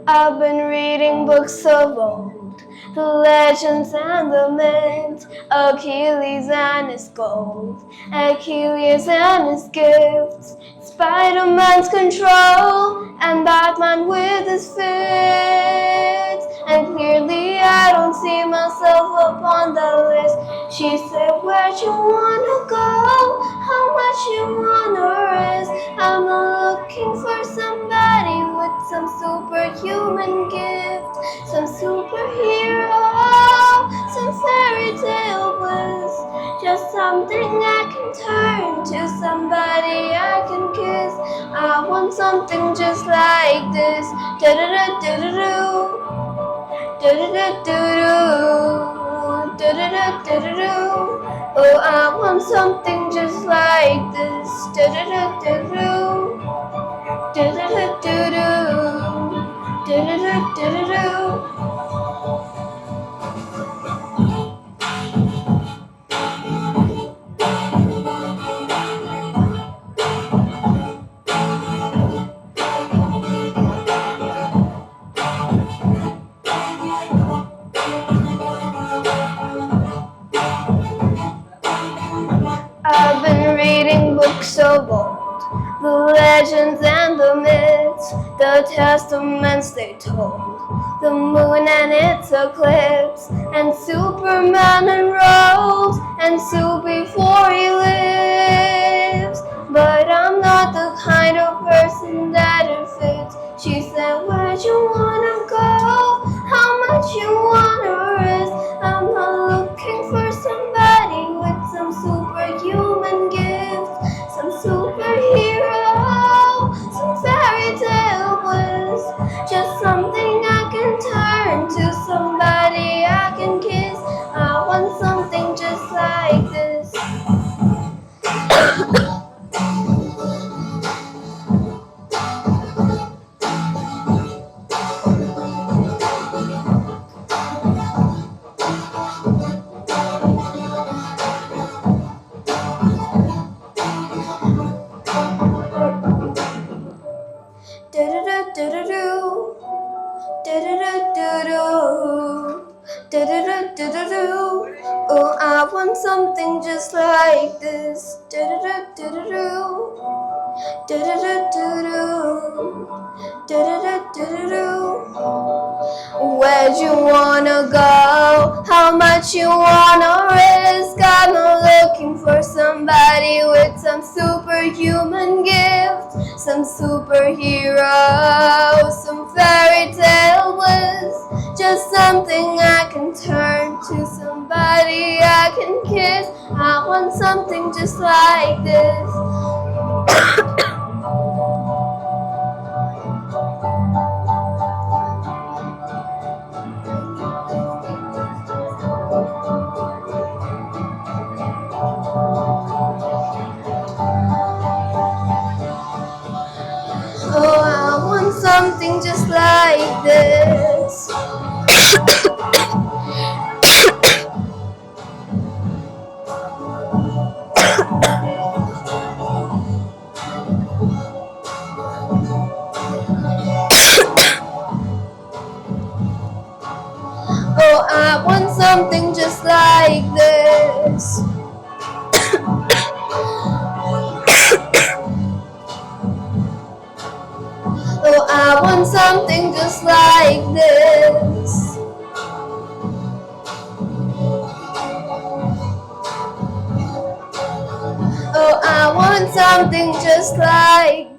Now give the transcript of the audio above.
I've been reading books of old, the legends and the myths, Achilles and his gold, Achilles and his gifts, Spider-Man's control, and Batman with his fits. And clearly I don't see myself upon the list. She said, where'd you wanna go? How much you wanna risk? I'm looking for somebody with some superhuman gift, some superhero, some fairy tale bliss, just something I can turn to, somebody I can kiss. I want something just like this. Da-da-da-da-da-doo, da-da-da-da-doo, da-da-da-da-da-doo. Oh, I want something just like this. Da-da-da-da-doo, da-da-da-da-doo, da-da-da-da-doo. I've been reading books of old, the legends and the myths, the testaments they told, the moon and its eclipse, and Superman unrolls, and Sue before he lives. But I'm not the kind of person that it fits. She said, where'd you wanna go? How much you wanna risk? I'm not looking for somebody with some superhuman gift, some superhero, some fairy tale bliss, just something I can turn to, somebody I can kiss. I want something just like this. Da-da-da-da-da-doo, da-da-da-da-doo, da-da-da-da-da-doo. Oh, I want something just like this. Da-da-da-da-da-doo, da-da-da-da-doo, da-da-da-da-da-doo. Where'd you wanna go? How much you wanna risk? I'm looking for somebody with some superhuman gift, some superhero, some fairy tale bliss, just something I can turn to, somebody I can kiss. I want something just like this. Oh, I want something just like this. Oh, I want something just like this. Oh, I want something just like this. Oh, I want something just like